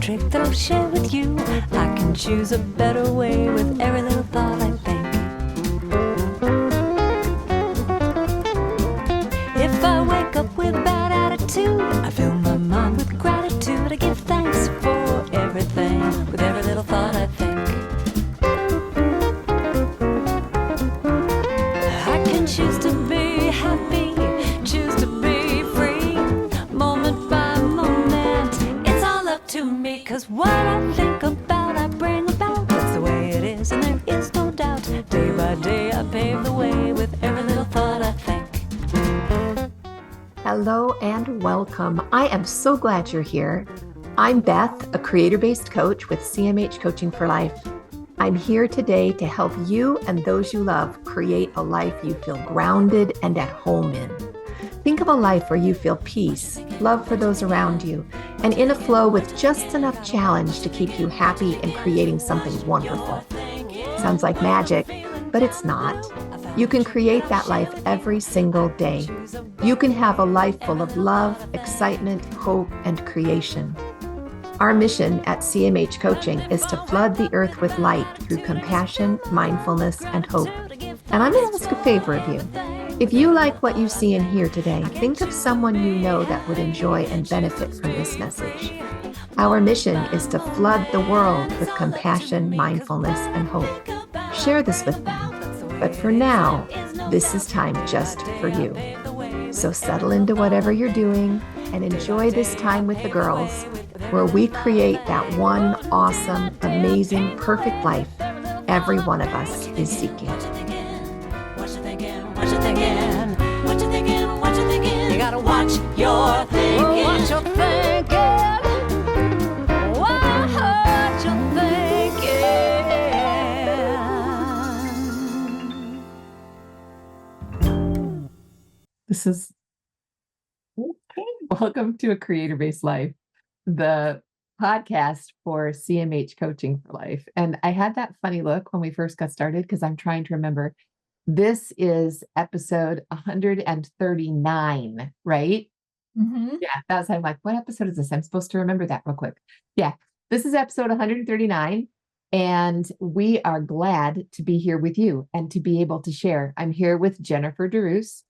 trick that I'll share with you. I can choose a better way with every little thought I think. If I wake up with a bad attitude, I fill my mind with gratitude. I give thanks for everything with every little thought I think. I can choose to be happy, choose to be free, moment by moment. It's all up to me, 'cause what I think about, I bring about. That's the way it is, and there is no doubt. Day by day, I pave the way with every little thought I think. Hello and welcome. I am so glad you're here. I'm Beth, a creator-based coach with CMH Coaching for Life. I'm here today to help you and those you love create a life you feel grounded and at home in. Think of a life where you feel peace, love for those around you, and in a flow with just enough challenge to keep you happy and creating something wonderful. Sounds like magic, but it's not. You can create that life every single day. You can have a life full of love, excitement, hope, and creation. Our mission at CMH Coaching is to flood the earth with light through compassion, mindfulness, and hope. And I'm going to ask a favor of you. If you like what you see and hear today, think of someone you know that would enjoy and benefit from this message. Our mission is to flood the world with compassion, mindfulness, and hope. Share this with them. But for now, this is time just for you. So settle into whatever you're doing and enjoy this time with the girls, where we create that one awesome, amazing, perfect life every one of us is seeking. What you thinking? What you thinking? What you thinking? What you thinking? You gotta watch your thinking. Watch your thinking. Watch your thinking. This is okay. Welcome to A Creator-Based Life, the podcast for CMH Coaching for Life. And I had that funny look when we first got started because I'm trying to remember. This is episode 139, right? Mm-hmm. Yeah, I'm like, what episode is this? I'm supposed to remember that real quick. Yeah, this is episode 139. And we are glad to be here with you and to be able to share. I'm here with Jennifer DeRoos,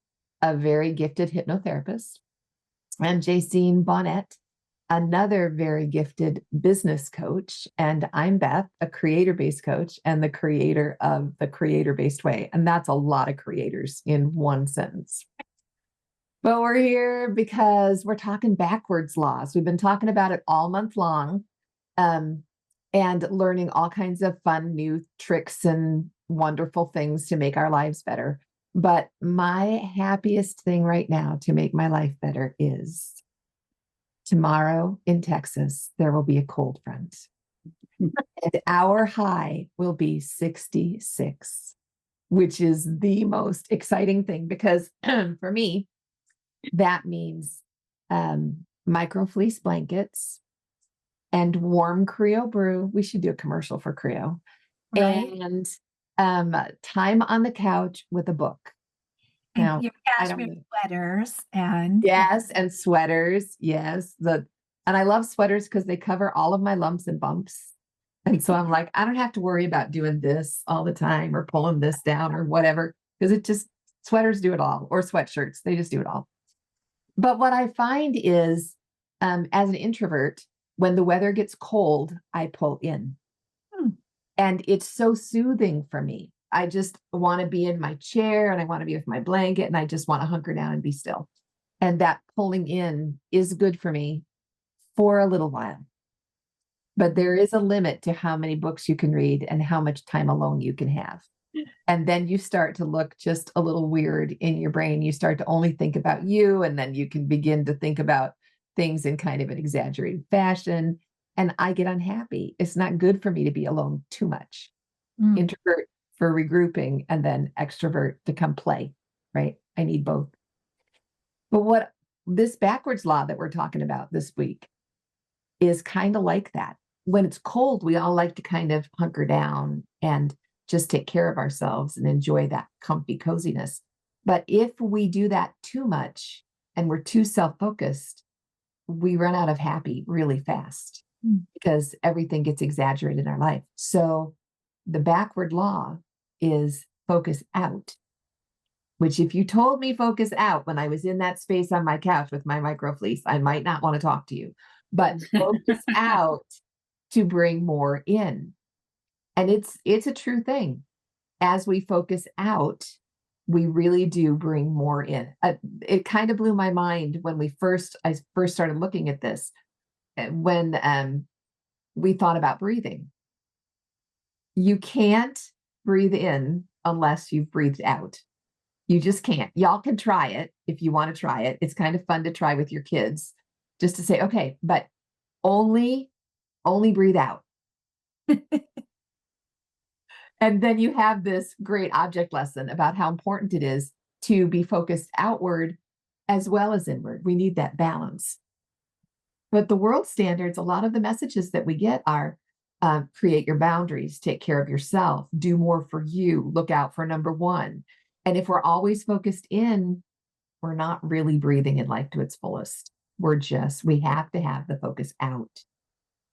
a very gifted hypnotherapist, and Jacine Bonnet, another very gifted business coach. And I'm Beth, a creator-based coach and the creator of the Creator-Based Way. And that's a lot of creators in one sentence. But we're here because we're talking backwards laws. We've been talking about it all month long, and learning all kinds of fun new tricks and wonderful things to make our lives better. But my happiest thing right now to make my life better is tomorrow in Texas, there will be a cold front. And our high will be 66, which is the most exciting thing because for me, that means micro fleece blankets and warm Creo brew. We should do a commercial for Creo. Right. And time on the couch with a book. And Now, your I don't cashmere know. sweaters and Yes, and sweaters. Yes. And I love sweaters because they cover all of my lumps and bumps. And so I'm like, I don't have to worry about doing this all the time or pulling this down or whatever, because sweaters do it all, or sweatshirts. They just do it all. But what I find is, as an introvert, when the weather gets cold, I pull in. And it's so soothing for me. I just want to be in my chair and I want to be with my blanket and I just want to hunker down and be still. And that pulling in is good for me for a little while. But there is a limit to how many books you can read and how much time alone you can have. And then you start to look just a little weird in your brain. You start to only think about you, and then you can begin to think about things in kind of an exaggerated fashion. And I get unhappy. It's not good for me to be alone too much. Introvert for regrouping and then extrovert to come play, right? I need both. But what this backwards law that we're talking about this week is kind of like that. When it's cold, we all like to kind of hunker down and just take care of ourselves and enjoy that comfy coziness. But if we do that too much and we're too self-focused, we run out of happy really fast. because everything gets exaggerated in our life. So the backward law is focus out, which if you told me focus out when I was in that space on my couch with my micro fleece, I might not want to talk to you, but focus out to bring more in. And it's a true thing. As we focus out, we really do bring more in. It kind of blew my mind when I first started looking at this, when we thought about breathing. You can't breathe in unless you've breathed out. You just can't. Y'all can try it if you want to try it. It's kind of fun to try with your kids, just to say, okay, but only breathe out. And then you have this great object lesson about how important it is to be focused outward as well as inward. We need that balance. But the world standards, a lot of the messages that we get are create your boundaries, take care of yourself, do more for you, look out for number one. And if we're always focused in, we're not really breathing in life to its fullest. We have to have the focus out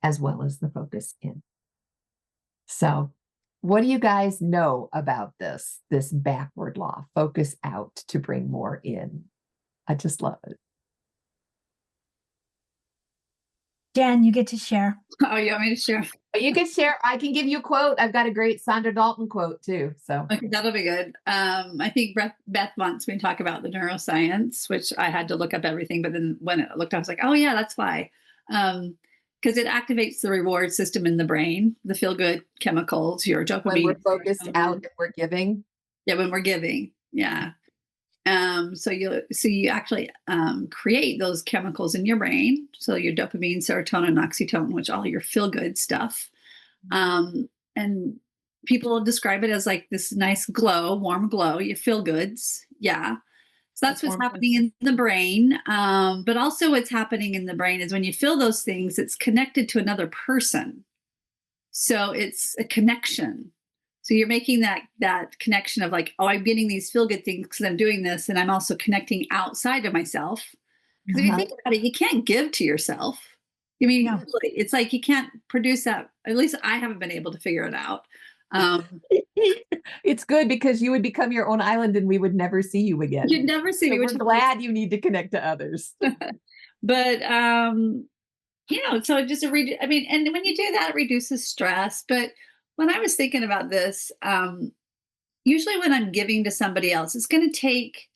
as well as the focus in. So, what do you guys know about this backward law? Focus out to bring more in. I just love it. Jen, you get to share. Oh, you want me to share? You can share. I can give you a quote. I've got a great Sandra Dalton quote too. So Okay, that'll be good. I think Beth wants me to talk about the neuroscience, which I had to look up everything. But then when I looked, I was like, oh yeah, that's why. Because it activates the reward system in the brain, the feel-good chemicals, your dopamine. when we're focused out and we're giving. Yeah, when we're giving. Yeah. So you actually create those chemicals in your brain. So your dopamine, serotonin, oxytocin, which all your feel-good stuff. And people describe it as like this nice glow, warm glow. You feel goods. Yeah. So that's what's happening in the brain. But also what's happening in the brain is when you feel those things, it's connected to another person. So it's a connection. So you're making that connection of like, oh, I'm getting these feel good things because I'm doing this. And I'm also connecting outside of myself. Because if you think about it, you can't give to yourself. I mean, No. really, it's like you can't produce that. At least I haven't been able to figure it out. It's good because you would become your own island and we would never see you again. You'd never see So me, we're which is glad you need to connect to others. But so it just and when you do that, it reduces stress. But when I was thinking about this, usually when I'm giving to somebody else, it's going to take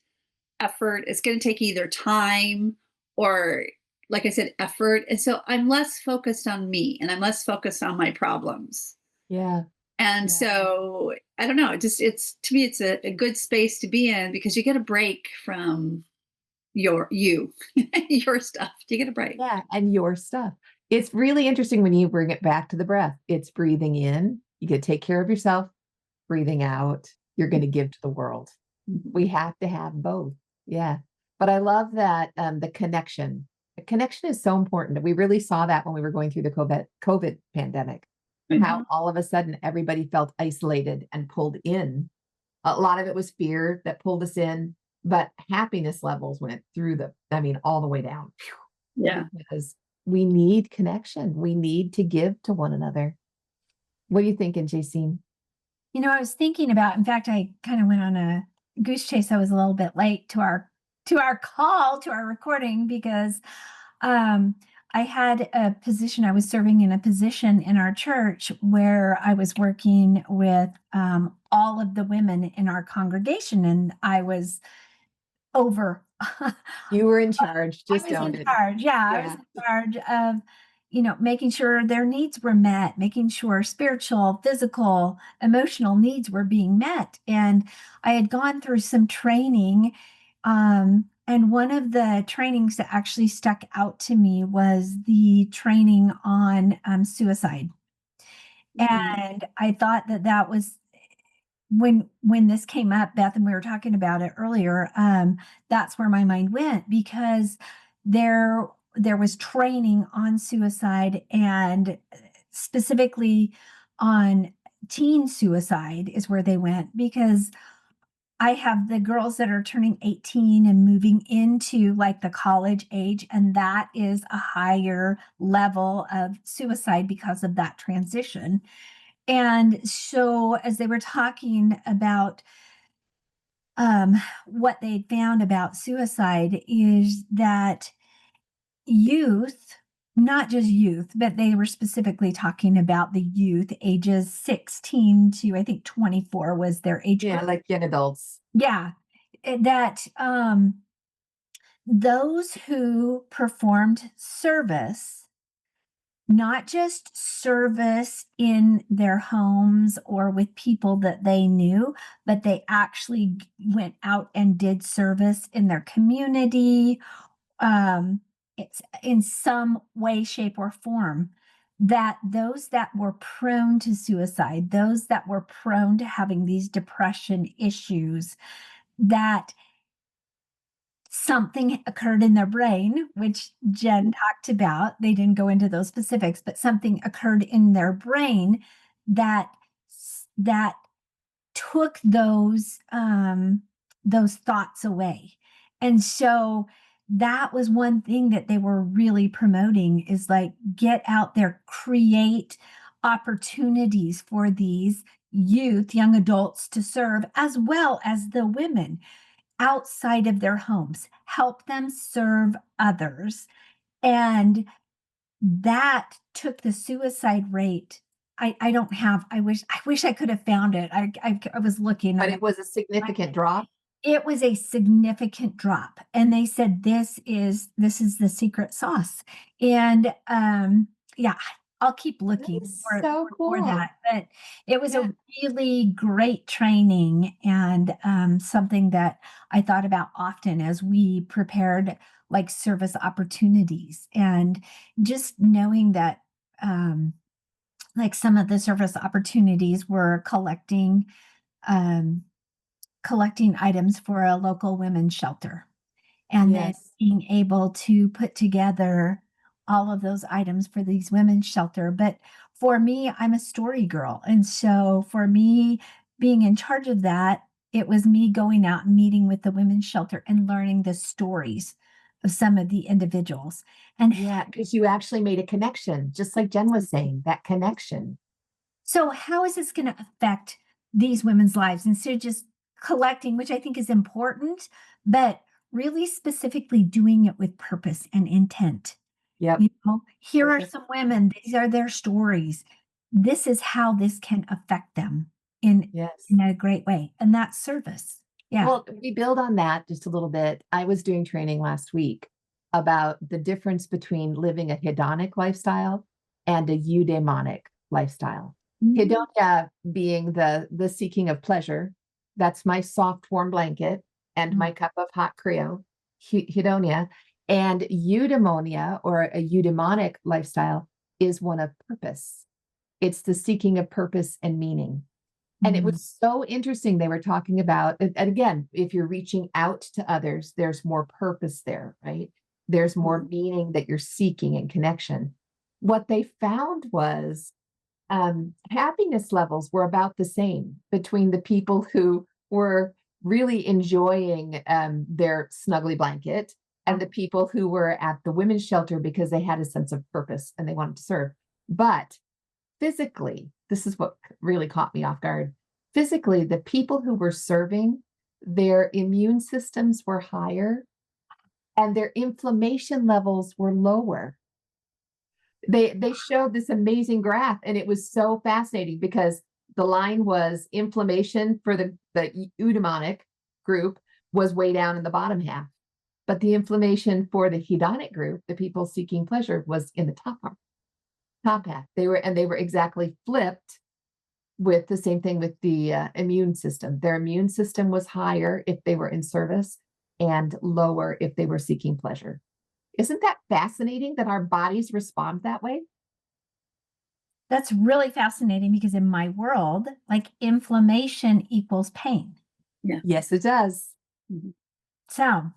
effort. It's going to take either time or, like I said, effort. And so I'm less focused on me and I'm less focused on my problems. Yeah. And so I don't know. It's to me, it's a good space to be in because you get a break from your stuff. You get a break. Yeah. And your stuff. It's really interesting when you bring it back to the breath. It's breathing in. You get to take care of yourself. Breathing out. You're going to give to the world. We have to have both. Yeah. But I love that the connection. The connection is so important. We really saw that when we were going through the COVID pandemic. How all of a sudden everybody felt isolated and pulled in. A lot of it was fear that pulled us in, but happiness levels went through all the way down. Yeah. Because we need connection. We need to give to one another. What are you thinking, Jacine? I was thinking about, in fact, I kind of went on a goose chase. I was a little bit late to our recording because I had a position, I was serving in a position in our church where I was working with all of the women in our congregation, and I was over. You were in charge. Just I was own in it. charge. Yeah, I was in charge of, making sure their needs were met, making sure spiritual, physical, emotional needs were being met. And I had gone through some training. And one of the trainings that actually stuck out to me was the training on suicide. And I thought that was when this came up, Beth, and we were talking about it earlier, that's where my mind went because there was training on suicide and specifically on teen suicide is where they went because I have the girls that are turning 18 and moving into like the college age, and that is a higher level of suicide because of that transition. And so, as they were talking about what they found about suicide, is that youth, not just youth, but they were specifically talking about the youth ages 16 to I think 24 was their age Yeah, group. like young adults. Yeah, that those who performed service, not just service in their homes or with people that they knew, but they actually went out and did service in their community, it's in some way, shape, or form, that those that were prone to suicide, those that were prone to having these depression issues, that something occurred in their brain, which Jen talked about. They didn't go into those specifics, but something occurred in their brain that that took those thoughts away. And so that was one thing that they were really promoting, is like, get out there, create opportunities for these youth, young adults to serve, as well as the women outside of their homes, help them serve others. And that took the suicide rate. I don't have, I wish I could have found it. I was looking. But it was a significant drop. It was a significant drop. And they said this is the secret sauce. And yeah, I'll keep looking That's for so for cool. that. But it was Yeah. a really great training, and something that I thought about often as we prepared like service opportunities, and just knowing that like some of the service opportunities were um collecting items for a local women's shelter, and then Yes. being able to put together all of those items for these women's shelter. But for me, I'm a story girl. And so for me, being in charge of that, it was me going out and meeting with the women's shelter and learning the stories of some of the individuals. And Yeah, because you actually made a connection, just like Jen was saying, that connection. so, how is this going to affect these women's lives, instead of just collecting, which I think is important, but really specifically doing it with purpose and intent? Yep. Here are Purpose. some women, these are their stories. This is how this can affect them in, Yes. in a great way. And that's service. Yeah. Well, we build on that just a little bit. I was doing training last week about the difference between living a hedonic lifestyle and a eudaimonic lifestyle. Mhm. Hedonia being the seeking of pleasure. That's my soft, warm blanket and my cup of hot Creo, hedonia. And eudaimonia, or a eudaimonic lifestyle, is one of purpose. It's the seeking of purpose and meaning. And it was so interesting. They were talking about, and again, if you're reaching out to others, there's more purpose there, right? There's more meaning that you're seeking and connection. What they found was happiness levels were about the same between the people who were really enjoying their snuggly blanket and the people who were at the women's shelter because they had a sense of purpose and they wanted to serve. But physically, this is what really caught me off guard. Physically, the people who were serving, their immune systems were higher and their inflammation levels were lower. They showed this amazing graph, and it was so fascinating because the line was inflammation for the eudaimonic group was way down in the bottom half, but the inflammation for the hedonic group, the people seeking pleasure, was in the top half. They were exactly flipped, with the same thing with the immune system. Their immune system was higher if they were in service and lower if they were seeking pleasure. Isn't that fascinating that our bodies respond that way? That's really fascinating, because in my world, like, inflammation equals pain. Yes, it does. So,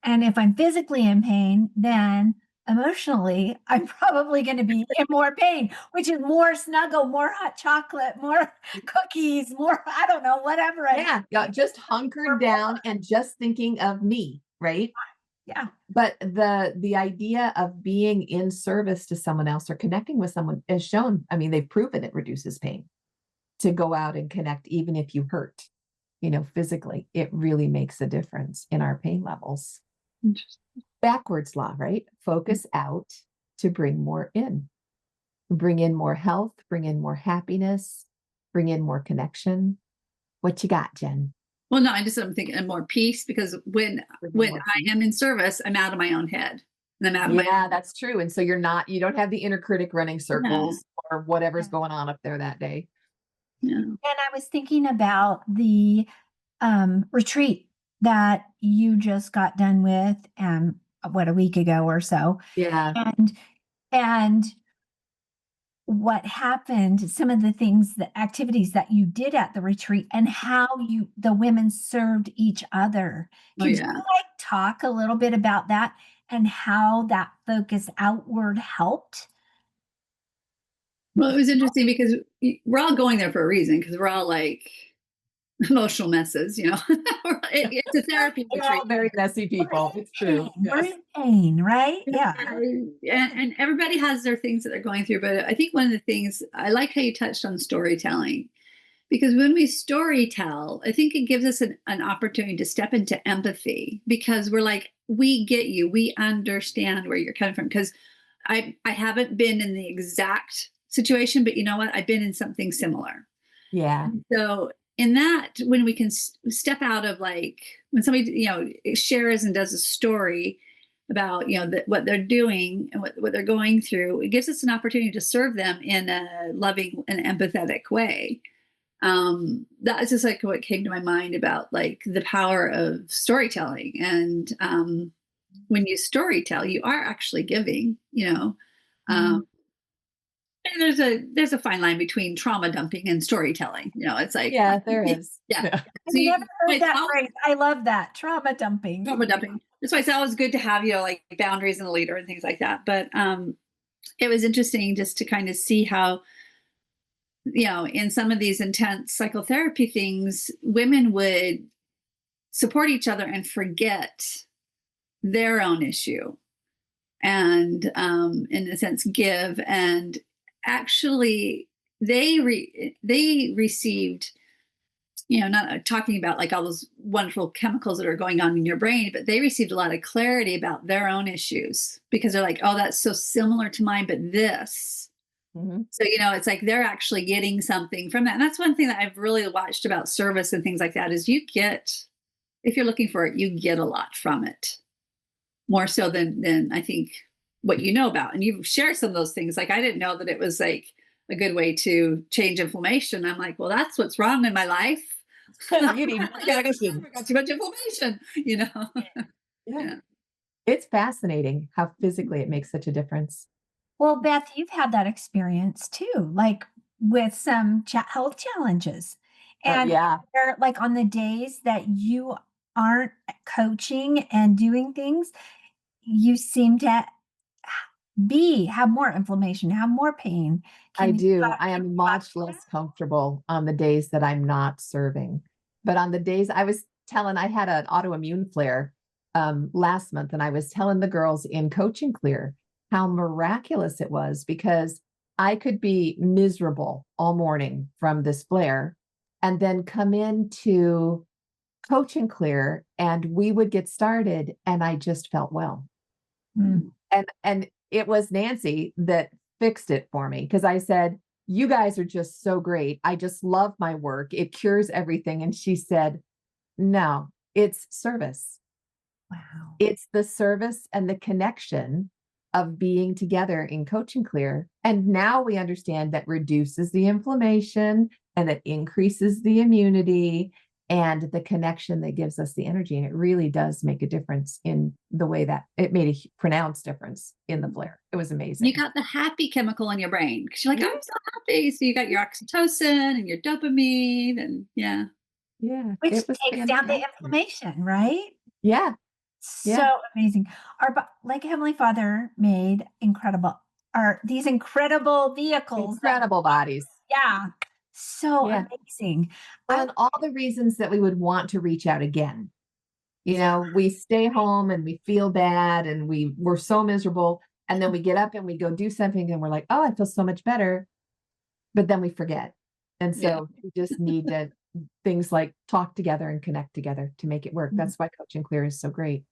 and if I'm physically in pain, then emotionally, I'm probably going to be in more pain, which is more snuggle, more hot chocolate, more cookies, more, I don't know, whatever. Yeah, just hunkered down and just thinking of me, right? Yeah. But the idea of being in service to someone else or connecting with someone is shown. I mean, they've proven it reduces pain to go out and connect, even if you hurt, physically. It really makes a difference in our pain levels. Interesting. Backwards law, right? Focus out to bring more in. Bring in more health, bring in more happiness, bring in more connection. What you got, Jen? Well, no, I'm thinking more peace, because when More I am in service, I'm out of my own head. And I'm out of my Yeah, that's true. And so you don't have the inner critic running circles or whatever's Yeah. going on up there that day. yeah. And I was thinking about the retreat that you just got done with, a week ago or so, Yeah. and what happened, some of the things, the activities that you did at the retreat, and how the women served each other. Oh, Could yeah. you talk a little bit about that and how that focus outward helped? Well, it was interesting because we're all going there for a reason, because we're all like emotional messes, it's a therapy We're all retreat. very messy people. It's true. We're Yes. in pain, right? Yeah. And everybody has their things that they're going through. But I think one of the things, I like how you touched on storytelling, because when we story tell, I think it gives us an opportunity to step into empathy, because we're like, we get you, we understand where you're coming from. Because I haven't been in the exact situation, but you know what? I've been in something similar. Yeah. So in that, when we can step out of, like, when somebody, shares and does a story about, what they're doing and what they're going through, it gives us an opportunity to serve them in a loving and empathetic way. That is just like what came to my mind about, like, the power of storytelling. And when you storytell, you are actually giving, and there's a fine line between trauma dumping and storytelling. It's like, Yeah, there is. yeah. Yeah. I've never heard that phrase. I love that. Trauma dumping. Trauma dumping. That's why it's always good to have, like, boundaries in a leader and things like that. But it was interesting just to kind of see how, in some of these intense psychotherapy things, women would support each other and forget their own issue, and in a sense give. And actually they received, not talking about like all those wonderful chemicals that are going on in your brain, but they received a lot of clarity about their own issues, because they're like, oh, that's so similar to mine, but this. Mhm. So, it's like they're actually getting something from that. And that's one thing that I've really watched about service and things like that, is if you're looking for it, you get a lot from it, more so than I think what you know about. And you've shared some of those things. Like, I didn't know that it was like a good way to change inflammation. I'm like, well, that's what's wrong in my life. Eating I got too much inflammation, Yeah. It's fascinating how physically it makes such a difference. Well, Beth, you've had that experience too, like with some health challenges. And Yeah. like on the days that you aren't coaching and doing things, you seem to have more inflammation, have more pain. I Can you do. talk I to am me much about less comfortable on the days that I'm not serving. But on the days I was telling, I had an autoimmune flare last month, and I was telling the girls in Coach and Clear how miraculous it was, because I could be miserable all morning from this flare and then come into Coach and Clear and we would get started and I just felt well. Mm. And it was Nancy that fixed it for me, because I said, you guys are just so great. I just love my work. It cures everything. And she said, no, it's service. Wow. It's the service and the connection of being together in Coach and Clear. And now we understand that reduces the inflammation and that increases the immunity and the connection that gives us the energy. And it really does make a difference in the way that it made a pronounced difference in the flare. It was amazing. You got the happy chemical in your brain, because you're like, I'm so happy. So you got your oxytocin and your dopamine, and Yeah. Which It was takes down the fantastic. inflammation, right? Yeah. So Yeah. amazing. Like Heavenly Father made these incredible vehicles that, Incredible bodies. yeah, so Yeah. amazing. Well, I and all the reasons that we would want to reach out again. You know, we stay home and we feel bad and we're so miserable. And then we get up and we go do something and we're like, oh, I feel so much better. But then we forget. And Yeah. so we just need to things like talk together and connect together to make it work. Mhm. That's why Coach and Clear is so great.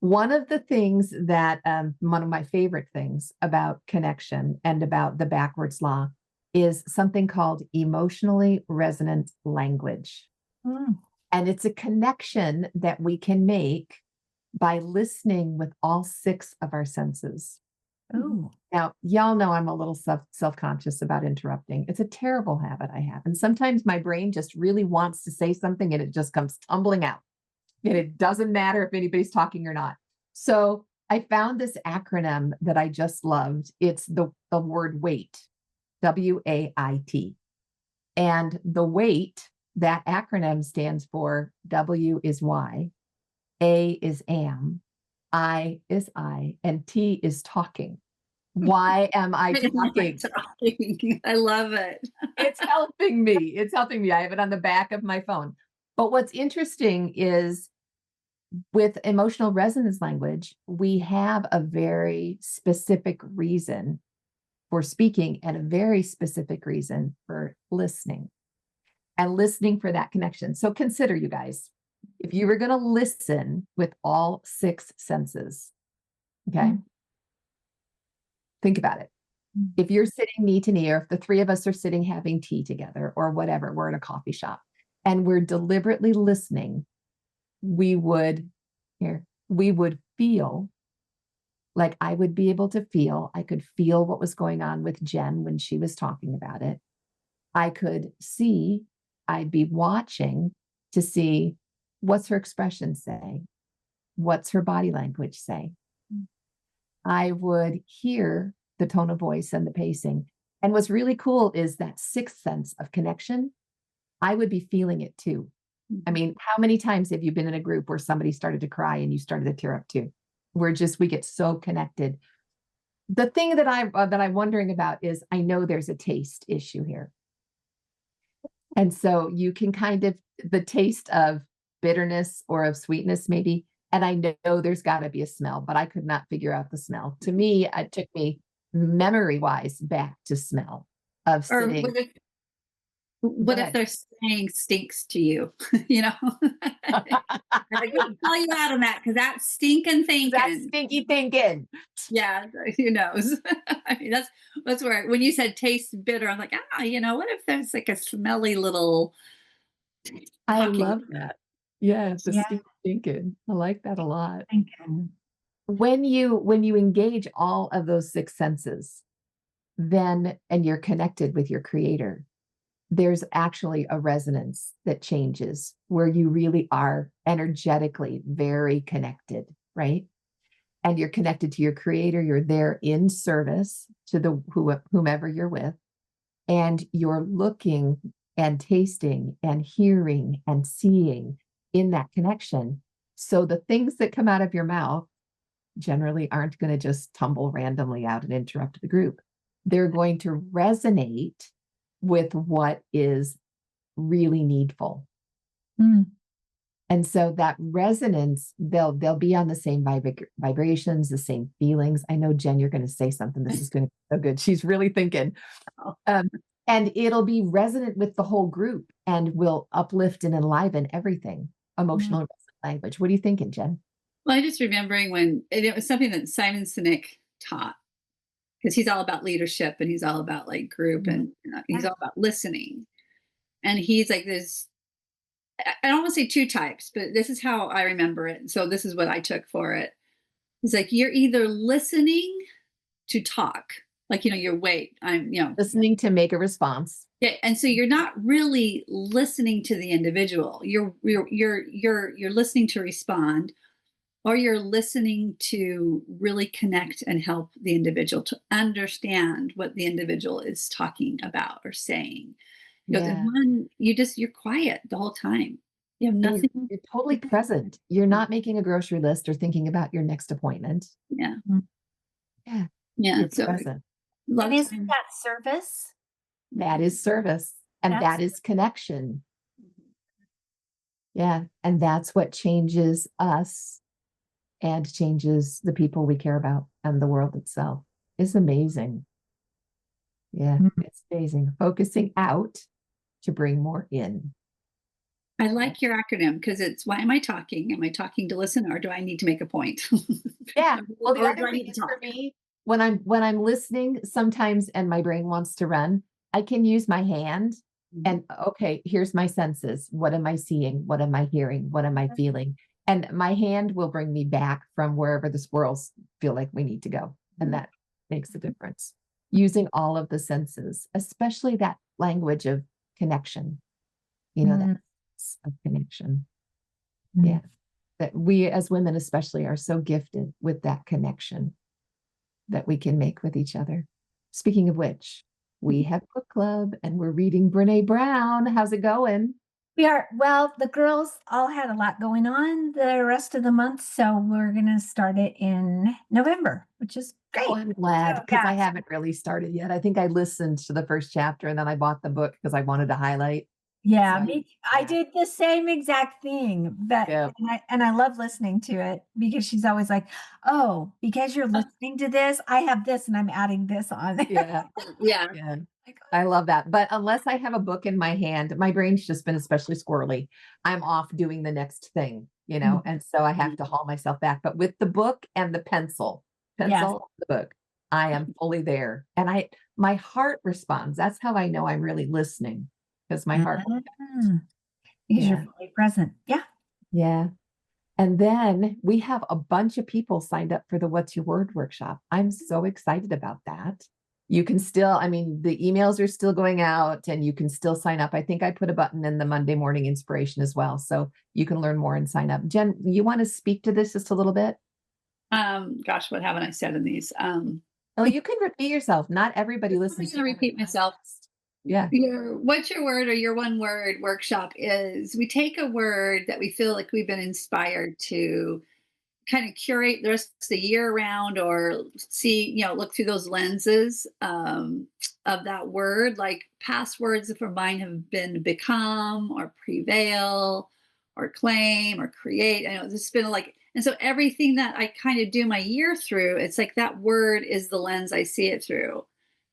One of the things that one of my favorite things about connection and about the backwards law is something called emotionally resonant language. Mm, And it's a connection that we can make by listening with all 6 of our senses. ooh, Now, y'all know I'm a little self-conscious about interrupting. It's a terrible habit I have. And sometimes my brain just really wants to say something and it just comes tumbling out. And it doesn't matter if anybody's talking or not. So I found this acronym that I just loved. It's the word WAIT, WAIT. And the WAIT, that acronym stands for W is why, A is am, I is I, and T is talking. Why am I talking? I love it. It's helping me. It's helping me. I have it on the back of my phone. But what's interesting is with emotional resonance language, we have a very specific reason for speaking and a very specific reason for listening and listening for that connection. So consider, you guys, if you were going to listen with all 6 senses, okay? Mm. Think about it. Mm. If you're sitting knee to knee, or if the 3 of us are sitting having tea together or whatever, we're in a coffee shop and we're deliberately listening, we would feel like I would be able to feel, I could feel what was going on with Jen when she was talking about it. I could see, I'd be watching to see what's her expression say? What's her body language say? I would hear the tone of voice and the pacing. And what's really cool is that 6th sense of connection. I would be feeling it too. I mean, how many times have you been in a group where somebody started to cry and you started to tear up too? We get so connected. The thing that I'm wondering about is I know there's a taste issue here. And so you can kind of the taste of bitterness or of sweetness maybe. And I know there's got to be a smell, but I could not figure out the smell. To me, it took me memory wise back to smell of Or sitting. what if, Go what if ahead. they're saying stinks to you? You know, I can call you out on that because that's stinking thinking. That's stinky thinking. Yeah, who knows? I mean, that's where when you said taste bitter, I'm like, what if there's like a smelly little I talking? love that. Yeah, the Yeah. stinky thinking. I like that a lot. thinking. When you engage all of those 6 senses, then and you're connected with your creator, there's actually a resonance that changes where you really are energetically very connected, right? And you're connected to your creator. You're there in service to whomever you're with, and you're looking and tasting and hearing and seeing in that connection. So the things that come out of your mouth generally aren't going to just tumble randomly out and interrupt the group. They're going to resonate with what is really needful. Mm. And so that resonance, they'll be on the same vibrations, the same feelings. I know, Jen, you're going to say something. This is going to be so good. She's really thinking. And it'll be resonant with the whole group and will uplift and enliven everything. Emotional language. What are you thinking, Jen? Well, I'm just remembering when it was something that Simon Sinek taught because he's all about leadership and he's all about like group and he's all about listening. And he's like this, I don't want to say 2 types, but this is how I remember it. So this is what I took for it. It's like you're either listening to talk, like, you're Listening to make a response. yeah, and so you're not really listening to the individual. You're listening to respond, or you're listening to really connect and help the individual to understand what the individual is talking about or saying. Yeah. And one, you're quiet the whole time. You have And nothing. you're totally present. You're not making a grocery list or thinking about your next appointment. Yeah. Yeah, Yeah. you're So present. a lot And of isn't time. that service? That is service, and that That's is connection. Yeah, and that's what changes us and changes the people we care about and the world itself. It's amazing. Yeah, Mhm. it's amazing. Focusing out to bring more in. I like your acronym because it's why am I talking? Am I talking to listen or do I need to make a point? Yeah. Well, the Or do other I thing need is to for talk? me, when I'm listening sometimes and my brain wants to run, I can use my hand and okay, here's my senses. What am I seeing? What am I hearing? What am I feeling? And my hand will bring me back from wherever the squirrels feel like we need to go. And that makes a difference. Using all of the senses, especially that language of connection, that Mm. sense of connection. Mm. Yeah. That we as women especially are so gifted with that connection that we can make with each other. Speaking of which, we have book club and we're reading Brene Brown. How's it going? Well, the girls all had a lot going on the rest of the month, so we're gonna start it in November, which is Oh, great. I'm glad So, because I yeah. haven't really started yet. I think I listened to the first chapter and then I bought the book because I wanted to highlight. Yeah, So, I yeah. did the same exact thing, but Yeah. and I love listening to it because she's always like, "Oh, because you're listening to this, I have this and I'm adding this on there." Yeah. Yeah. Yeah. Like, I love that. But unless I have a book in my hand, my brain's just been especially squirrely. I'm off doing the next thing, Mm. and so I have to haul myself back. But with the book and the Yes. the book, I am fully there. And my heart responds. That's how I know I'm really listening because my heart, Ah, because you're yeah, fully present. Yeah. yeah. And then we have a bunch of people signed up for the What's Your Word workshop. I'm so excited about that. You can still, I mean, the emails are still going out and you can still sign up. I think I put a button in the Monday morning inspiration as well. So you can learn more and sign up. Jen, you want to speak to this just a little bit? Gosh, what haven't I said in these? Oh, you can repeat yourself. Not everybody I'm listens just gonna to repeat myself. Yeah. Your what's your word or your one word workshop is we take a word that we feel like we've been inspired to kind of curate the rest of the year around or see, look through those lenses of that word. Like past words for mine have been become or prevail or claim or create. I know this has been like, and so everything that I kind of do my year through, it's like that word is the lens I see it through.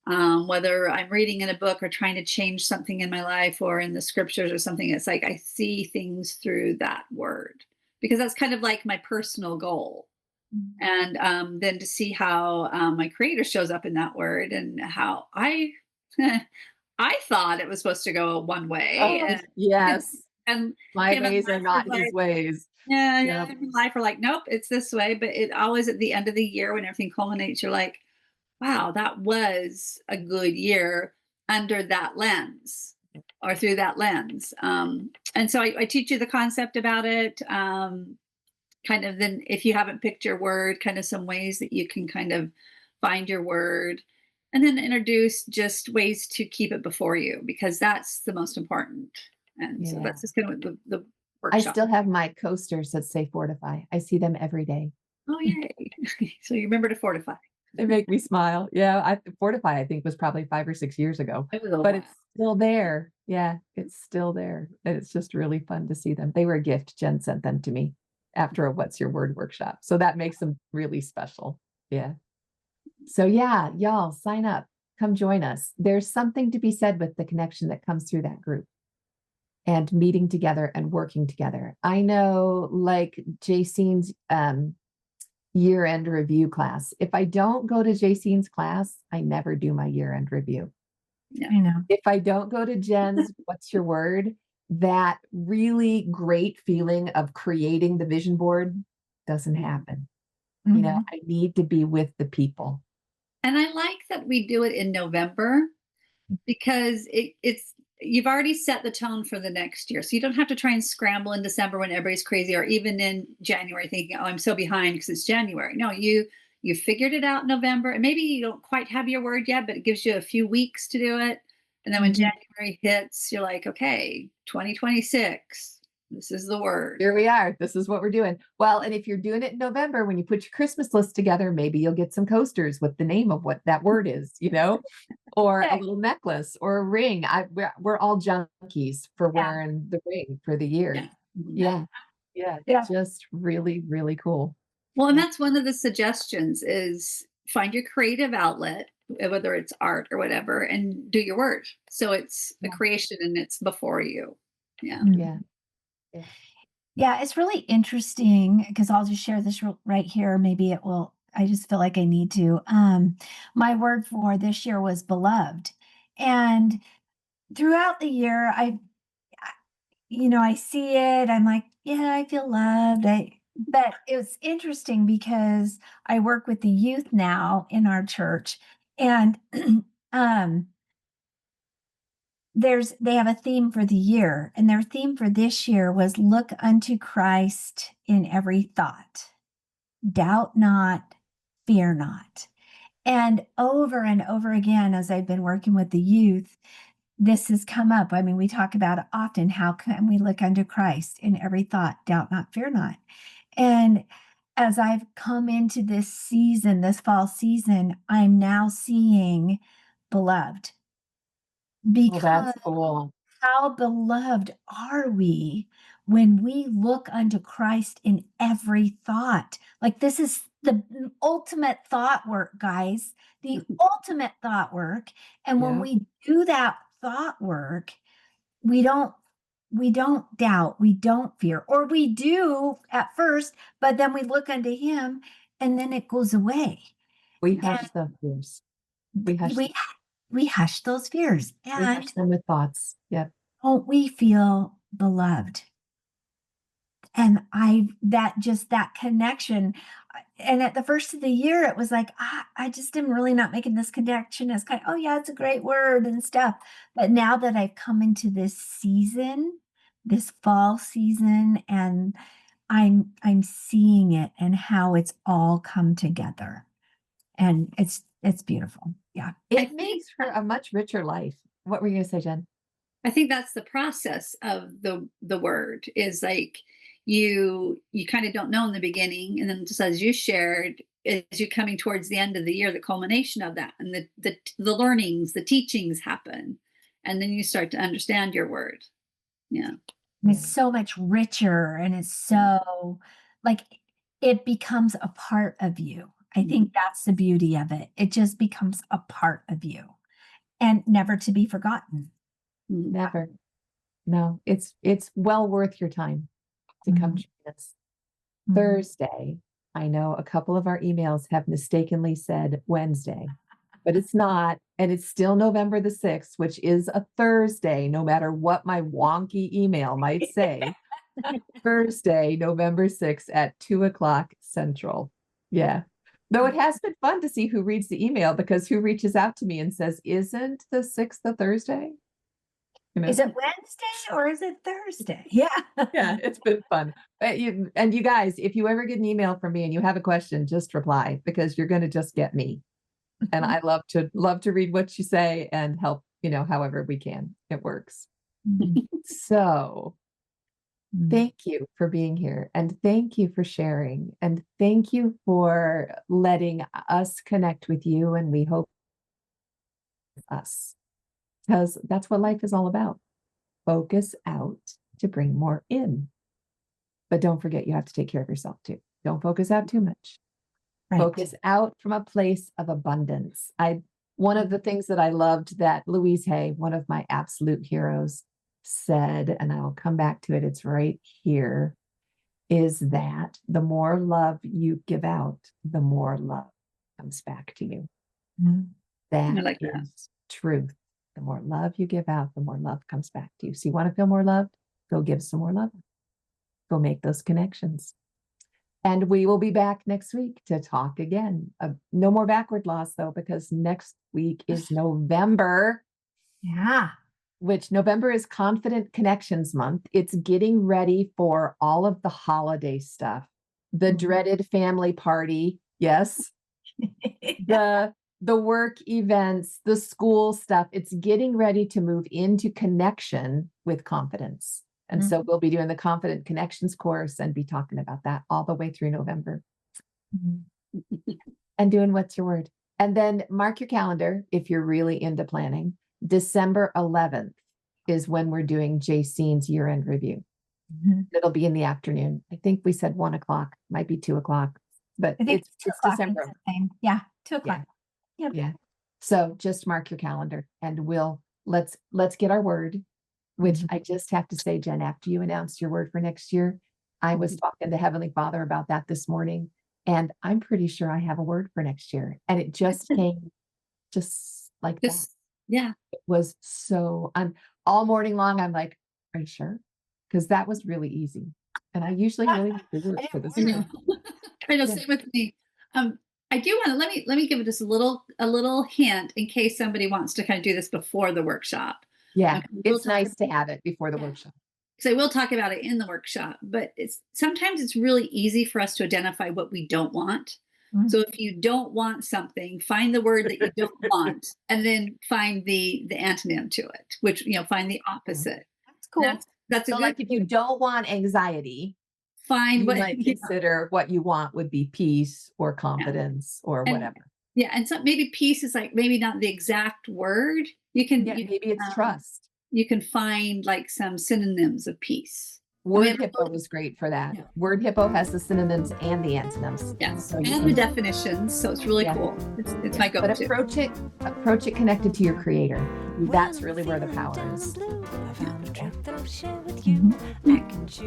Whether I'm reading in a book or trying to change something in my life or in the scriptures or something, it's like I see things through that word because that's kind of like my personal goal. And then to see how my creator shows up in that word and how I I thought it was supposed to go one way Oh, and, yes. and My him and ways are life was not his like, ways. yeah, Yep. him and life are like, nope, it's this way. But it always at the end of the year when everything culminates, you're like, wow, that was a good year under that lens or through that lens. And so I teach you the concept about it. Kind of then, if you haven't picked your word, kind of some ways that you can kind of find your word. And then introduce just ways to keep it before you because that's the most important. And so Yeah. that's just kind of the I workshop. still have my coasters that say fortify. I see them every day. Oh, yay. So you remember to fortify. They make me smile. Yeah, Fortify, I think, was probably 5 or 6 years ago, It was a but lot. it's still there. Yeah, it's still there. And it's just really fun to see them. They were a gift. Jen sent them to me after a What's Your Word workshop. So that makes them really special. Yeah. So yeah, y'all sign up. Come join us. There's something to be said with the connection that comes through that group and meeting together and working together. I know like Jacene's year-end review class. If I don't go to Jacene's class, I never do my year-end review. I know. If I don't go to Jen's, what's your word? That really great feeling of creating the vision board doesn't happen. Mhm. I need to be with the people. And I like that we do it in November because it's you've already set the tone for the next year. So you don't have to try and scramble in December when everybody's crazy or even in January thinking, oh, I'm so behind because it's January. No, you figured it out in November and maybe you don't quite have your word yet, but it gives you a few weeks to do it. And then when Mhm. January hits, you're like, okay, 2026, This is the word. Here we are. This is what we're doing. Well, and if you're doing it in November, when you put your Christmas list together, maybe you'll get some coasters with the name of what that word is, or a Okay. little necklace or a ring. We're all junkies for Yeah. wearing the ring for the year. Yeah. Yeah. Yeah. Yeah. Just really, really cool. Well, and that's one of the suggestions is find your creative outlet, whether it's art or whatever, and do your word. So it's a Yeah. creation and it's before you. Yeah. Yeah. Yeah, it's really interesting because I'll just share this right here. Maybe it will. I just feel like I need to. My word for this year was beloved, and throughout the year, I see it. I'm like, yeah, I feel loved. But it was interesting because I work with the youth now in our church, and um, they have a theme for the year, and their theme for this year was look unto Christ in every thought, doubt not, fear not. And over again, as I've been working with the youth, this has come up. I mean, we talk about it often. How can we look unto Christ in every thought, doubt not, fear not? And as I've come into this season, this fall season, I'm now seeing beloved. Well, Because that's cool. how beloved are we when we look unto Christ in every thought? Like, this is the ultimate thought work, guys, the ultimate thought work. And when Yeah. we do that thought work, we don't doubt, we don't fear, or we do at first, but then we look unto him and then it goes away. We hush the fears. We hush, We hush those fears. we And hush them with thoughts. Yep. don't we feel beloved? And that connection. And at the first of the year, it was like, I just am really not making this connection. It's kind of, oh yeah, it's a great word and stuff. But now that I've come into this season, this fall season, and I'm seeing it and how it's all come together. And it's beautiful. Yeah. It makes for a much richer life. What were you going to say, Jen? I think that's the process of the word is like you kind of don't know in the beginning, and then just as you shared, as you're coming towards the end of the year, the culmination of that, and the learnings, the teachings happen, and then you start to understand your word. Yeah. And it's so much richer, and it's so like it becomes a part of you. I think that's the beauty of it. It just becomes a part of you and never to be forgotten. Mhm. Never. No, it's well worth your time to come Mhm. join us. Mhm. Thursday. I know a couple of our emails have mistakenly said Wednesday, but it's not. And it's still November the 6th, which is a Thursday, no matter what my wonky email might say. Thursday, November 6th at 2:00 Central. Yeah. Though it has been fun to see who reads the email, because who reaches out to me and says, isn't the 6th a Thursday? Is it Wednesday or is it Thursday? Yeah. Yeah, it's been fun. You guys, if you ever get an email from me and you have a question, just reply, because you're going to just get me. And I love to read what you say and help, however we can. It works. Mhm. So thank you for being here, and thank you for sharing, and thank you for letting us connect with you. And we hope us, because that's what life is all about. Focus out to bring more in. But don't forget, you have to take care of yourself too. Don't focus out too much. Right. Focus out from a place of abundance. One of the things that I loved that Louise Hay, one of my absolute heroes, said, and I'll come back to it, it's right here, is that the more love you give out, the more love comes back to you. Mhm. That I like that. is truth. The more love you give out, the more love comes back to you. So you want to feel more loved? Go give some more love. Go make those connections. And we will be back next week to talk again. No more backward loss, though, because next week is November, Yeah. which November is Confident Connections Month. It's getting ready for all of the holiday stuff, the Mhm. dreaded family party. Yes. The work events, the school stuff. It's getting ready to move into connection with confidence. And so we'll be doing the Confident Connections course and be talking about that all the way through November. And doing What's Your Word? And then mark your calendar if you're really into planning. December 11th is when we're doing Jacene's year-end review. It'll be in the afternoon. I think we said 1 o'clock, might be 2 o'clock, but I think it's 2 o'clock is December. the same. Yeah, 2 o'clock. Yep. Yeah. So just mark your calendar and let's get our word, which I just have to say, Jen, after you announced your word for next year, I was talking to Heavenly Father about that this morning, and I'm pretty sure I have a word for next year. And it just came just like that. Yeah. It was so, all morning long, I'm like, are you sure? Because that was really easy. And I usually really like the word for this. I know. I know, Yeah. same with me. I do want to let me give just a little hint in case somebody wants to kind of do this before the workshop. Yeah, We'll it's talk nice to have it before the Yeah. workshop. So we'll talk about it in the workshop, but sometimes it's really easy for us to identify what we don't want. Mhm. So if you don't want something, find the word that you don't want, and then find the antonym to it, which find the opposite. That's cool. That's a So good like if you don't want anxiety, find you what might consider what you want would be peace or confidence or And- whatever. Yeah, and so maybe peace is like maybe not the exact word. You can Yeah, maybe it's trust. You can find like some synonyms of peace. Word have a Hippo book- was great for that. Yeah. Word Hippo has the synonyms and the antonyms. Yes, So you and the can- definitions. So it's really Yeah. cool. It's my But go-to. approach it connected to your creator. That's really where the power is.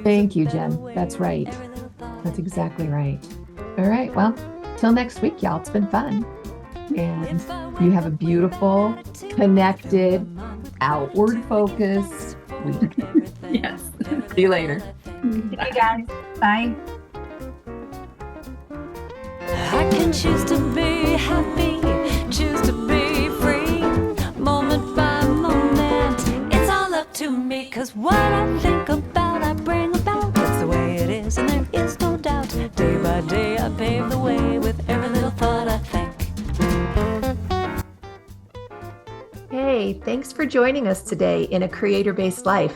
Thank you, Jen. That's right. That's exactly right. All right. Well, till next week, y'all. It's been fun. And you have a beautiful, connected, outward focused week. Yes. See you later. Hey guys. Bye. I can choose to be happy, choose to be free, moment by moment. It's all up to me, 'cause what I think about, I bring about. That's the way it is, and there is no doubt. Day by day, I pave the way with every little thought I think. Hey, thanks for joining us today in A Creator-Based Life.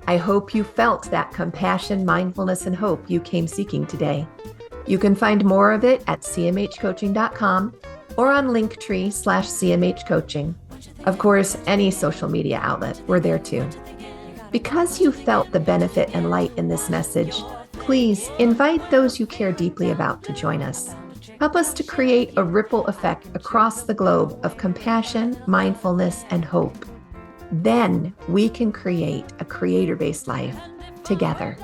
I hope you felt that compassion, mindfulness, and hope you came seeking today. You can find more of it at cmhcoaching.com or on Linktree/CMHcoaching. Of course, any social media outlet, we're there too. Because you felt the benefit and light in this message, please invite those you care deeply about to join us. Help us to create a ripple effect across the globe of compassion, mindfulness, and hope. Then we can create a creator-based life together.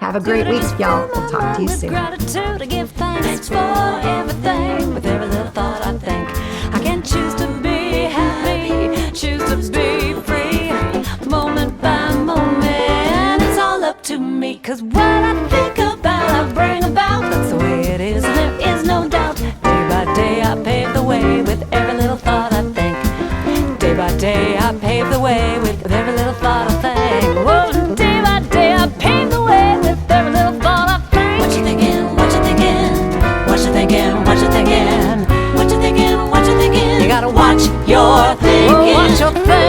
Have a great week, y'all. We'll talk to you With soon. gratitude, to give thanks for everything. With every little thought I think, I can choose to be happy, choose to be free, moment by moment. It's all up to me, 'cause what I think about, I bring about. That's the way it is, and there is no doubt. Day by day, I pave the way with every little thought I think. Day by day, I pave the way with every little thought I think. Whoa, day by day, I pave the way with every little thought I think. What you thinking? What you thinking? What you thinking? What you thinking? What you thinking? What you thinking? You gotta watch your thinking. Watch your thinking.